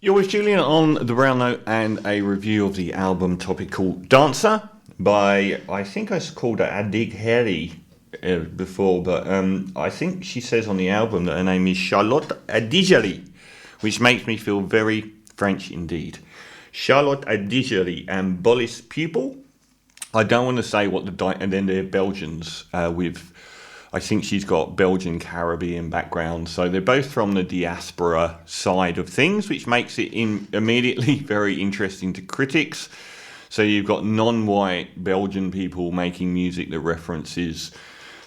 You're with Julian on the Brown Note and a review of the album Topical Dancer by, I think I called her Adigéry before, but I think she says on the album that her name is Charlotte Adigéry, which makes me feel very French indeed. Charlotte Adigéry and Bolis Pupul. I don't want to say what and then they're Belgians with, I think she's got Belgian Caribbean background, so they're both from the diaspora side of things, which makes it immediately very interesting to critics. So you've got non-white Belgian people making music that references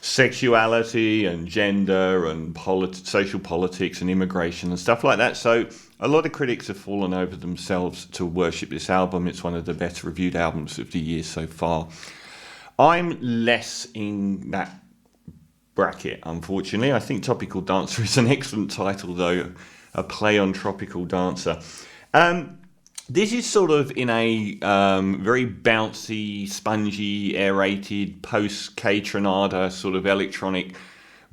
sexuality and gender and social politics and immigration and stuff like that. So a lot of critics have fallen over themselves to worship this album. It's one of the better reviewed albums of the year so far. I'm less in that bracket, unfortunately. I think Topical Dancer is an excellent title, though, a play on Tropical Dancer. This is sort of in a very bouncy, spongy, aerated, post-K-Tronada sort of electronic,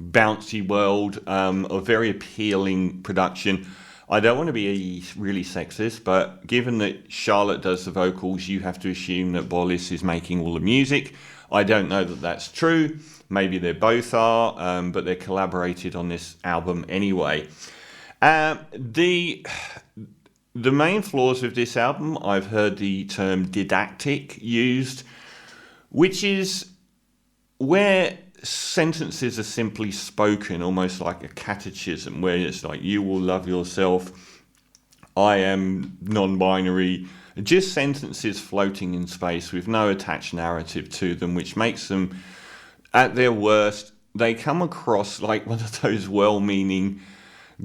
bouncy world, a very appealing production. I don't want to be really sexist, but given that Charlotte does the vocals, you have to assume that Bolis is making all the music. I don't know that that's true. Maybe they both are, but they're collaborated on this album anyway. The main flaws with this album, I've heard the term didactic used, which is where sentences are simply spoken, almost like a catechism, where it's like, you will love yourself, I am non-binary, just sentences floating in space with no attached narrative to them, which makes them, at their worst, they come across like one of those well-meaning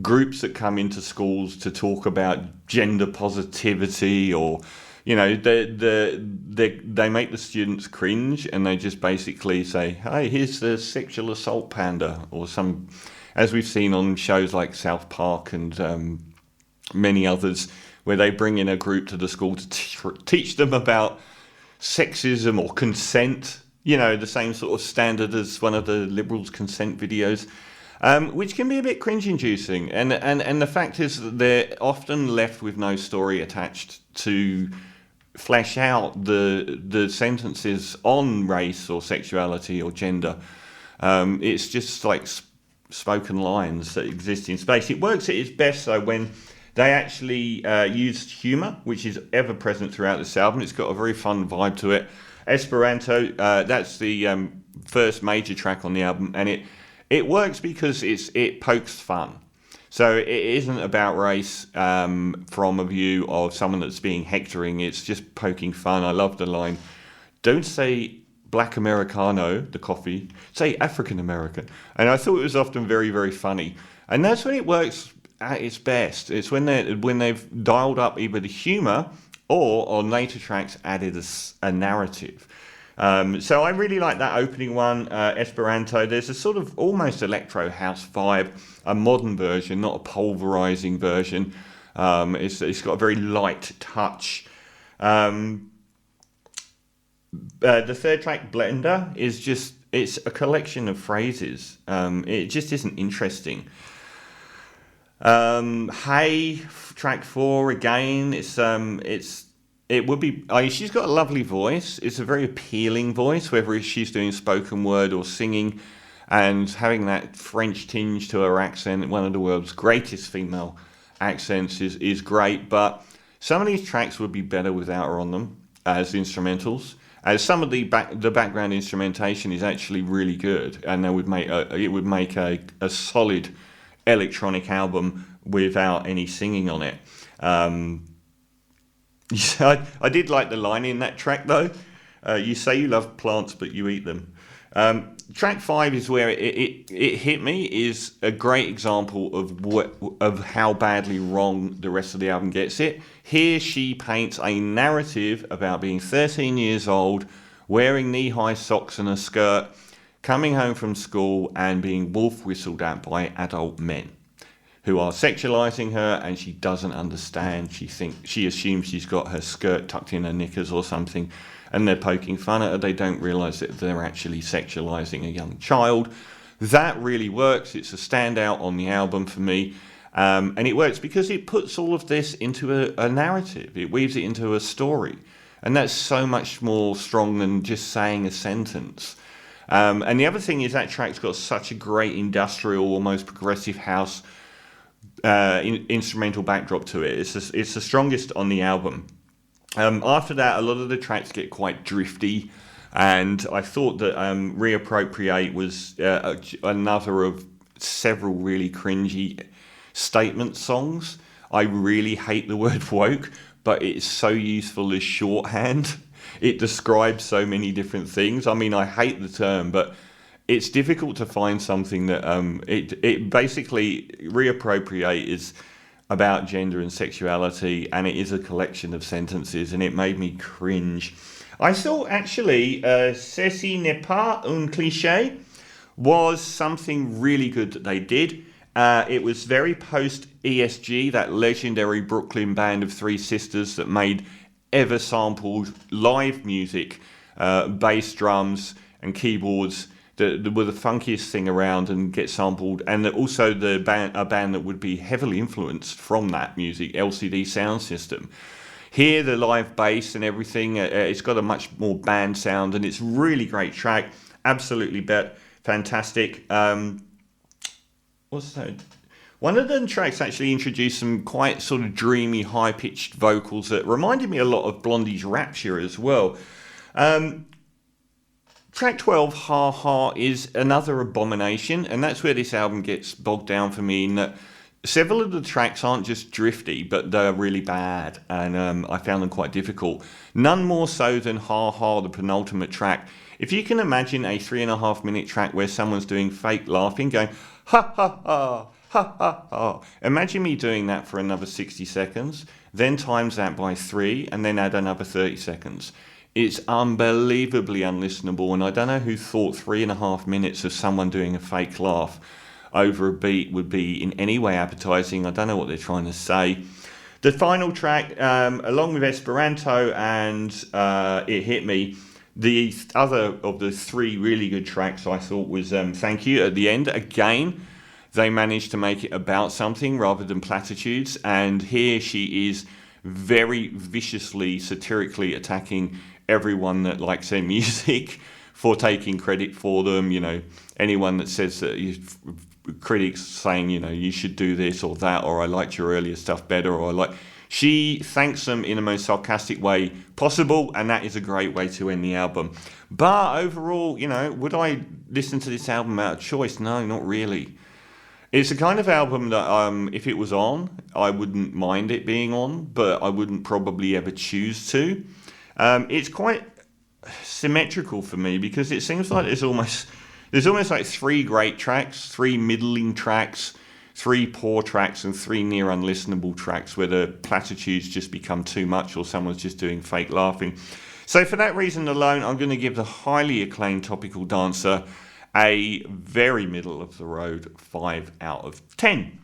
groups that come into schools to talk about gender positivity, or, you know, they make the students cringe, and they just basically say, hey, here's the sexual assault panda, or some, as we've seen on shows like South Park and many others, where they bring in a group to the school to teach them about sexism or consent, you know, the same sort of standard as one of the Liberals' consent videos. Which can be a bit cringe-inducing, and the fact is that they're often left with no story attached to flesh out the sentences on race or sexuality or gender. It's just like spoken lines that exist in space. It works at its best, though, when they actually use humour, which is ever present throughout this album. It's got a very fun vibe to it. Esperanto, that's the first major track on the album, and it works because it pokes fun. So it isn't about race from a view of someone that's being hectoring. It's just poking fun. I love the line, don't say Black Americano, the coffee, say African American. And I thought it was often very, very funny. And that's when it works at its best. It's when they've dialed up either the humour or, on later tracks, added a narrative. So I really like that opening one, Esperanto. There's a sort of almost electro house vibe, a modern version, not a pulverizing version. It's got a very light touch. The third track, Blender, it's a collection of phrases. It just isn't interesting. Hey, track 4 again. It would be. She's got a lovely voice. It's a very appealing voice, whether she's doing spoken word or singing, and having that French tinge to her accent. One of the world's greatest female accents is great. But some of these tracks would be better without her on them as instrumentals. As some of the background instrumentation is actually really good, and it would make a solid electronic album without any singing on it. I did like the line in that track, though. You say you love plants, but you eat them. Track 5 is where it hit me, is a great example of how badly wrong the rest of the album gets it. Here she paints a narrative about being 13 years old, wearing knee-high socks and a skirt, coming home from school and being wolf whistled at by adult men who are sexualizing her, and she doesn't understand. She assumes she's got her skirt tucked in her knickers or something, and they're poking fun at her. They don't realize that they're actually sexualizing a young child. That really works. It's a standout on the album for me. And it works because it puts all of this into a narrative. It weaves it into a story. And that's so much more strong than just saying a sentence. And the other thing is that track's got such a great industrial, almost progressive house instrumental backdrop to it. It's the strongest on the album. After that, a lot of the tracks get quite drifty. And I thought that Reappropriate was another of several really cringy statement songs. I really hate the word woke, but it's so useful as shorthand. It describes so many different things. I mean, I hate the term, but it's difficult to find something that it basically Reappropriate is about gender and sexuality, and it is a collection of sentences, and it made me cringe. I thought actually Ceci n'est pas un cliché was something really good that they did. It was very post-ESG, that legendary Brooklyn band of three sisters that made ever-sampled live music, bass, drums and keyboards that were the funkiest thing around and get sampled, and also a band that would be heavily influenced from that music, LCD Sound System. Here, the live bass and everything, it's got a much more band sound, and it's a really great track. Absolutely fantastic. What's that? One of the tracks actually introduced some quite sort of dreamy, high-pitched vocals that reminded me a lot of Blondie's Rapture as well. Track 12, Ha Ha, is another abomination, and that's where this album gets bogged down for me, in that several of the tracks aren't just drifty, but they're really bad, and I found them quite difficult. None more so than Ha Ha, the penultimate track. If you can imagine a 3.5-minute track where someone's doing fake laughing, going, ha ha ha, ha ha ha. Imagine me doing that for another 60 seconds, then times that by 3, and then add another 30 seconds. It's unbelievably unlistenable, and I don't know who thought 3.5 minutes of someone doing a fake laugh over a beat would be in any way appetizing. I don't know what they're trying to say. The final track, along with Esperanto and It Hit Me, the other of the three really good tracks I thought was Thank You at the end. Again, they managed to make it about something rather than platitudes, and here she is very viciously, satirically attacking everyone that likes their music for taking credit for them. You know, anyone that says that critics saying, you know, you should do this or that, or I liked your earlier stuff better, or I like... She thanks them in the most sarcastic way possible, and that is a great way to end the album. But overall, you know, would I listen to this album out of choice? No, not really. It's the kind of album that if it was on, I wouldn't mind it being on, but I wouldn't probably ever choose to. It's quite symmetrical for me, because it seems like there's almost like 3 great tracks, 3 middling tracks, 3 poor tracks, and 3 near unlistenable tracks where the platitudes just become too much or someone's just doing fake laughing. So for that reason alone, I'm going to give the highly acclaimed Topical Dancer a very middle of the road 5 out of 10.